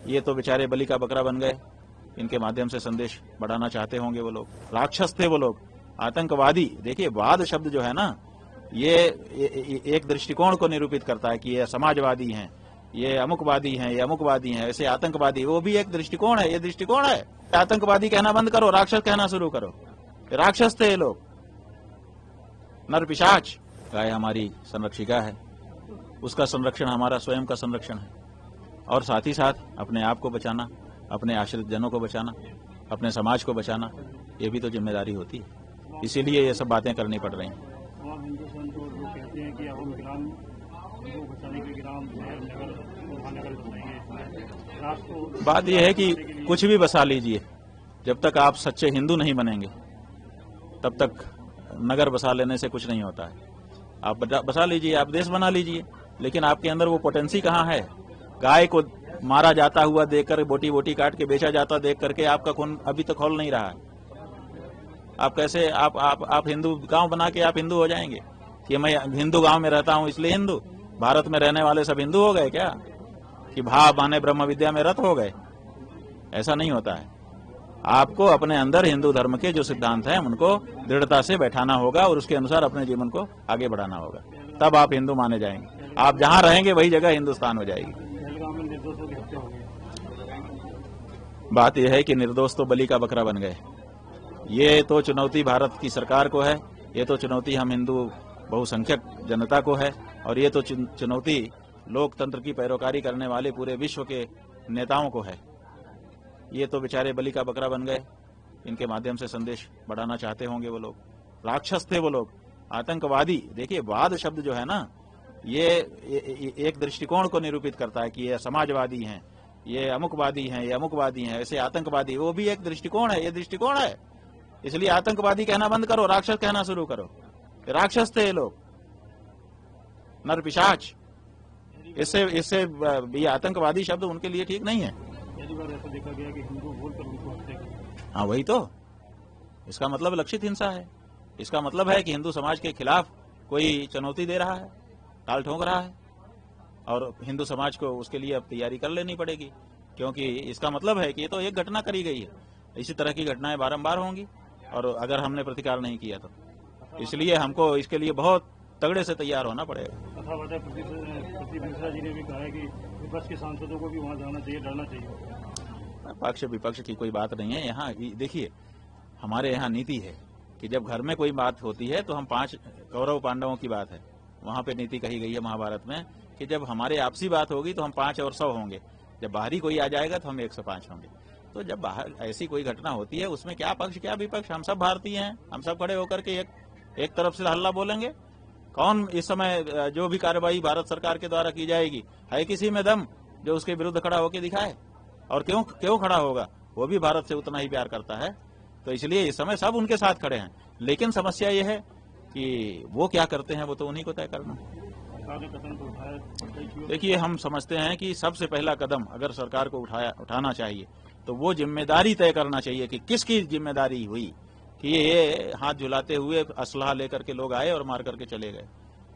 ये तो बेचारे बलि का बकरा बन गए। इनके माध्यम से संदेश बढ़ाना चाहते होंगे वो लोग। राक्षस थे वो लोग, आतंकवादी। देखिए, वाद शब्द जो है ना, ये एक दृष्टिकोण को निरूपित करता है कि ये समाजवादी हैं, ये अमुकवादी हैं, ये अमुकवादी हैं, ऐसे आतंकवादी। वो भी एक दृष्टिकोण है, ये दृष्टिकोण है। आतंकवादी कहना बंद करो, राक्षस कहना शुरू करो। राक्षस थे ये लोग, नर पिशाच। गाय हमारी संरक्षिका है, उसका संरक्षण हमारा स्वयं का संरक्षण है, और साथ ही साथ अपने आप को बचाना, अपने आश्रित जनों को बचाना, अपने समाज को बचाना, ये भी तो जिम्मेदारी होती है। इसीलिए ये सब बातें करनी पड़ रही हैं। हिंदू संत लोग कहते हैं कि अब हम ग्राम को बचाने के ग्राम नगर महानगर बनाएंगे। राष्ट्र बात यह है कि कुछ भी बसा लीजिए, जब तक आप सच्चे हिंदू नहीं बनेंगे तब तक नगर बसा लेने से कुछ नहीं होता है। आप बसा लीजिए, आप देश बना लीजिए, लेकिन आपके अंदर वो पोटेंसी कहाँ है? गाय को मारा जाता हुआ देखकर, बोटी बोटी काट के बेचा जाता देख करके आपका खून अभी तक खौल नहीं रहा है। आप कैसे आप हिंदू गांव बना के आप हिंदू हो जाएंगे कि मैं हिंदू गांव में रहता हूं इसलिए हिंदू? भारत में रहने वाले सब हिंदू हो गए क्या? कि भा माने ब्रह्म विद्या में रत हो गए? ऐसा नहीं होता है। आपको अपने अंदर हिंदू धर्म के जो सिद्धांत हैं उनको दृढ़ता से बैठाना होगा और उसके अनुसार अपने जीवन को आगे बढ़ाना होगा, तब आप हिंदू माने जाएंगे। आप जहां रहेंगे वही जगह हिंदुस्तान हो जाएगी। बात यह है कि निर्दोष तो बलि का बकरा बन गए। ये तो चुनौती भारत की सरकार को है, ये तो चुनौती हम हिंदू बहुसंख्यक जनता को है, और ये तो चुनौती लोकतंत्र की पैरोकारी करने वाले पूरे विश्व के नेताओं को है। ये तो बेचारे बलि का बकरा बन गए। इनके माध्यम से संदेश बढ़ाना चाहते होंगे वो लोग। राक्षस थे वो लोग, आतंकवादी। देखिए, वाद शब्द जो है ना, ये एक दृष्टिकोण को निरूपित करता है कि ये समाजवादी हैं, ये अमुकवादी हैं, ये अमुकवादी हैं, ऐसे आतंकवादी। वो भी एक दृष्टिकोण है, ये दृष्टिकोण है। इसलिए आतंकवादी कहना बंद करो, राक्षस कहना शुरू करो। राक्षस थे ये लोग, नर पिशाच। इससे ये आतंकवादी शब्द उनके लिए ठीक नहीं है। ऐसा देखा गया कि हिंदू बोलकर उनको हत्या की। हाँ, वही तो। इसका मतलब लक्षित हिंसा है। इसका मतलब है कि हिंदू समाज के खिलाफ कोई चुनौती दे रहा है, टाल ठोक रहा है, और हिंदू समाज को उसके लिए अब तैयारी कर लेनी पड़ेगी, क्योंकि इसका मतलब है कि ये तो एक घटना करी गई है। इसी तरह की घटनाएं बारंबार होंगी, और अगर हमने प्रतिकार नहीं किया तो इसलिए हमको इसके लिए बहुत तगड़े से तैयार होना पड़ेगा। प्रदीप मिश्रा जी ने भी कहा है कि विपक्ष के सांसदों को भी वहां जाना चाहिए, डरना चाहिए। पक्ष विपक्ष की कोई बात नहीं है। यहाँ देखिए, हमारे यहाँ नीति है कि जब घर में कोई बात होती है तो हम 5 कौरव पांडवों की बात है, वहां पे नीति कही गई है महाभारत में कि जब हमारे आपसी बात होगी तो हम 5 और 100 होंगे, जब बाहरी कोई आ जाएगा तो हम 105 होंगे। तो जब बाहर ऐसी कोई घटना होती है उसमें क्या पक्ष क्या विपक्ष, हम सब भारतीय हैं। हम सब खड़े होकर के एक तरफ से हल्ला बोलेंगे। कौन इस समय जो भी कार्रवाई भारत सरकार के द्वारा की जाएगी, है किसी में दम जो उसके विरुद्ध खड़ा होकर दिखाए? और क्यों खड़ा होगा? वो भी भारत से उतना ही प्यार करता है। तो इसलिए इस समय सब उनके साथ खड़े हैं। लेकिन समस्या ये है कि वो क्या करते हैं, वो तो उन्हीं को तय करना। देखिए, हम समझते हैं कि सबसे पहला कदम अगर सरकार को उठाना चाहिए तो वो जिम्मेदारी तय करना चाहिए कि किसकी जिम्मेदारी हुई कि ये हाथ झुलाते हुए असलहा लेकर के लोग आए और मार करके चले गए।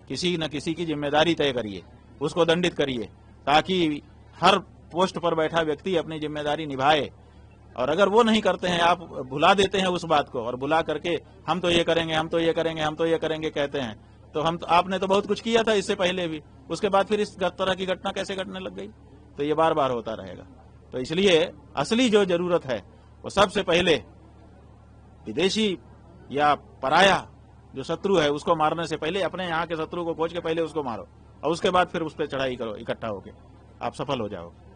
किसी न किसी की जिम्मेदारी तय करिए, उसको दंडित करिए, ताकि हर पोस्ट पर बैठा व्यक्ति अपनी जिम्मेदारी निभाए। और अगर वो नहीं करते हैं, आप भुला देते हैं उस बात को, और बुला करके हम तो ये करेंगे, हम तो ये करेंगे, हम तो ये करेंगे कहते हैं, तो आपने तो बहुत कुछ किया था इससे पहले भी, उसके बाद फिर इस तरह की घटना कैसे घटने लग गई? तो ये बार बार होता रहेगा। तो इसलिए असली जो जरूरत है वो सबसे पहले विदेशी या पराया जो शत्रु है उसको मारने से पहले अपने यहाँ के शत्रु को खोज के पहले उसको मारो, और उसके बाद फिर उस पर चढ़ाई करो इकट्ठा होके, आप सफल हो जाओगे।